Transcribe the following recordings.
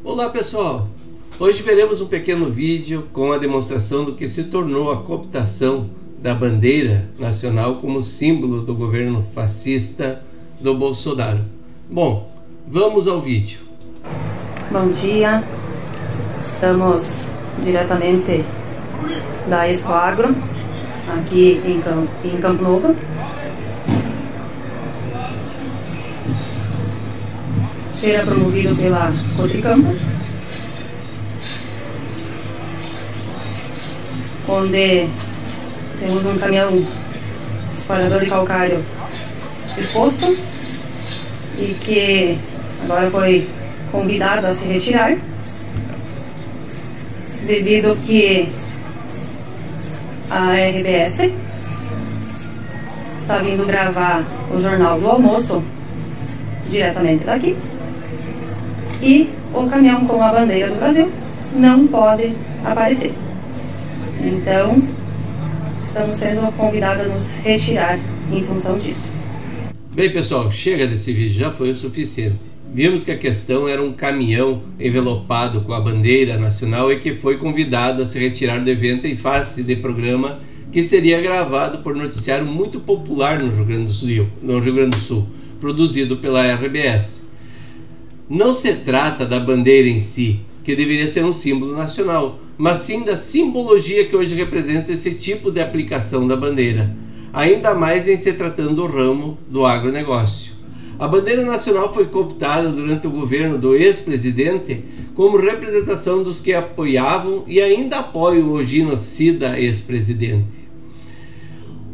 Olá pessoal, hoje veremos um pequeno vídeo com a demonstração do que se tornou a cooptação da bandeira nacional como símbolo do governo fascista do Bolsonaro. Bom, vamos ao vídeo. Bom dia, estamos diretamente da Expo Agro, aqui em Campo Novo. Feira promovida pela Cotricampo, onde temos um caminhão espalhador de calcário exposto e que agora foi convidado a se retirar devido que a RBS está vindo gravar o Jornal do Almoço diretamente daqui. E o caminhão com a bandeira do Brasil não pode aparecer. Então, estamos sendo convidados a nos retirar em função disso. Bem pessoal, chega desse vídeo, já foi o suficiente. Vimos que a questão era um caminhão envelopado com a bandeira nacional e que foi convidado a se retirar do evento em face de programa que seria gravado por noticiário muito popular no Rio Grande do Sul, produzido pela RBS. Não se trata da bandeira em si, que deveria ser um símbolo nacional, mas sim da simbologia que hoje representa esse tipo de aplicação da bandeira, ainda mais em se tratando do ramo do agronegócio. A bandeira nacional foi cooptada durante o governo do ex-presidente como representação dos que apoiavam e ainda apoiam o genocida ex-presidente.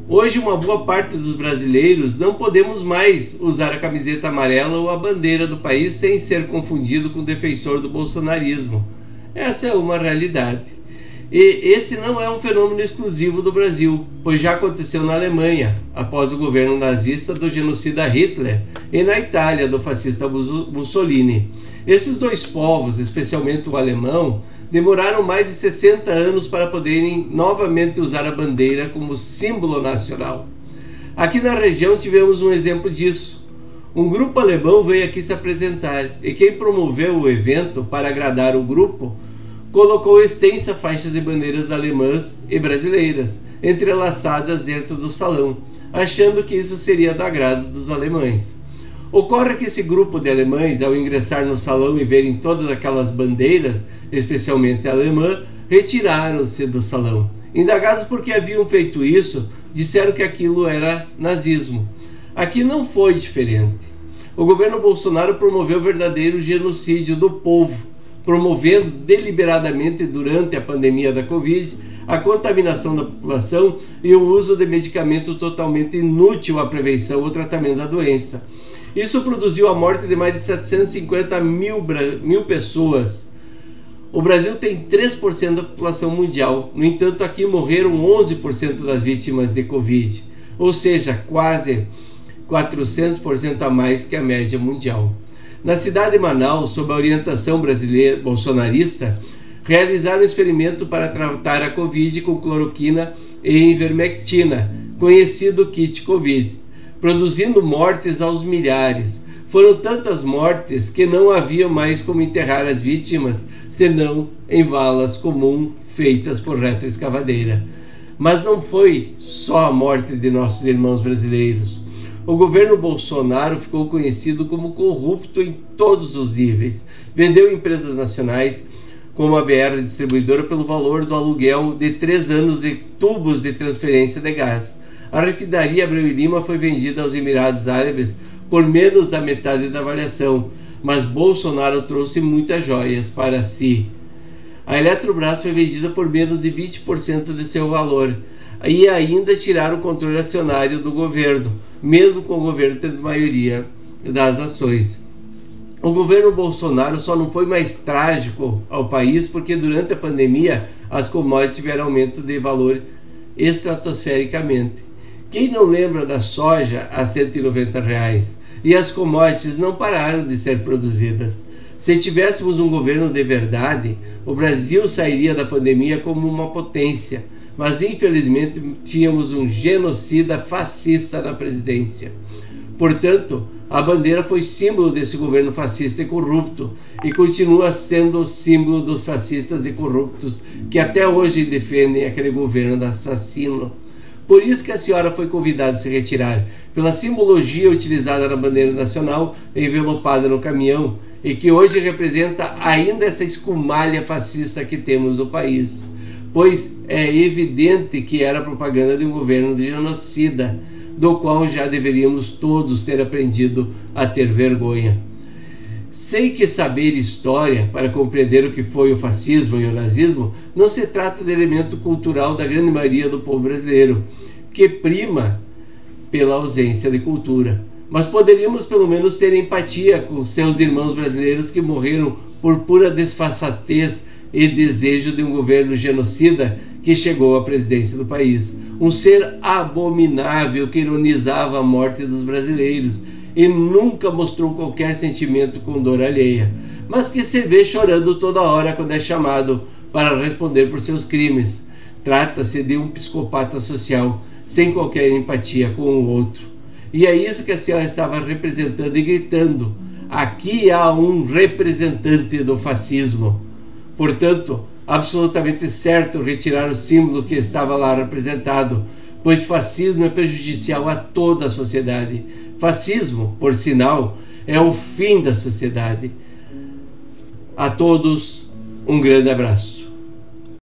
Hoje, uma boa parte dos brasileiros não podemos mais usar a camiseta amarela ou a bandeira do país sem ser confundido com o defensor do bolsonarismo. Essa é uma realidade. E esse não é um fenômeno exclusivo do Brasil, pois já aconteceu na Alemanha, após o governo nazista do genocida Hitler, e na Itália, do fascista Mussolini. Esses dois povos, especialmente o alemão, demoraram mais de 60 anos para poderem novamente usar a bandeira como símbolo nacional. Aqui na região tivemos um exemplo disso. Um grupo alemão veio aqui se apresentar e quem promoveu o evento para agradar o grupo colocou extensa faixa de bandeiras alemãs e brasileiras entrelaçadas dentro do salão, achando que isso seria do agrado dos alemães. Ocorre que esse grupo de alemães, ao ingressar no salão e verem todas aquelas bandeiras, especialmente a alemã, retiraram-se do salão. Indagados por que haviam feito isso, disseram que aquilo era nazismo. Aqui não foi diferente. O governo Bolsonaro promoveu o verdadeiro genocídio do povo, promovendo deliberadamente durante a pandemia da Covid a contaminação da população e o uso de medicamento totalmente inútil à prevenção ou tratamento da doença. Isso produziu a morte de mais de 750 mil pessoas. O Brasil tem 3% da população mundial, no entanto aqui morreram 11% das vítimas de Covid, ou seja, quase 400% a mais que a média mundial. Na cidade de Manaus, sob a orientação brasileira bolsonarista, realizaram um experimento para tratar a Covid com cloroquina e ivermectina, conhecido kit Covid, produzindo mortes aos milhares. Foram tantas mortes que não havia mais como enterrar as vítimas, senão em valas comuns feitas por retroescavadeira. Mas não foi só a morte de nossos irmãos brasileiros. O governo Bolsonaro ficou conhecido como corrupto em todos os níveis. Vendeu empresas nacionais, como a BR Distribuidora, pelo valor do aluguel de 3 anos de tubos de transferência de gás. A refinaria Abreu e Lima foi vendida aos Emirados Árabes por menos da metade da avaliação, mas Bolsonaro trouxe muitas joias para si. A Eletrobras foi vendida por menos de 20% de seu valor e ainda tiraram o controle acionário do governo, mesmo com o governo tendo maioria das ações. O governo Bolsonaro só não foi mais trágico ao país porque durante a pandemia as commodities tiveram aumento de valor estratosfericamente. Quem não lembra da soja a R$190? E as commodities não pararam de ser produzidas. Se tivéssemos um governo de verdade, o Brasil sairia da pandemia como uma potência, mas infelizmente tínhamos um genocida fascista na presidência. Portanto, A bandeira foi símbolo desse governo fascista e corrupto e continua sendo símbolo dos fascistas e corruptos que até hoje defendem aquele governo assassino. Por isso que a senhora foi convidada a se retirar, pela simbologia utilizada na bandeira nacional envelopada no caminhão e que hoje representa ainda essa escumalha fascista que temos no país, pois é evidente que era propaganda de um governo de genocida, do qual já deveríamos todos ter aprendido a ter vergonha. Sei que saber história para compreender o que foi o fascismo e o nazismo não se trata de elemento cultural da grande maioria do povo brasileiro, que prima pela ausência de cultura. Mas poderíamos pelo menos ter empatia com seus irmãos brasileiros que morreram por pura desfaçatez e desejo de um governo genocida que chegou à presidência do país. Um ser abominável que ironizava a morte dos brasileiros e nunca mostrou qualquer sentimento com dor alheia, mas que se vê chorando toda hora quando é chamado para responder por seus crimes. Trata-se de um psicopata social, sem qualquer empatia com o outro. E é isso que a senhora estava representando e gritando: aqui há um representante do fascismo. Portanto, absolutamente certo retirar o símbolo que estava lá representado, pois fascismo é prejudicial a toda a sociedade. Fascismo, por sinal, é o fim da sociedade. A todos, um grande abraço.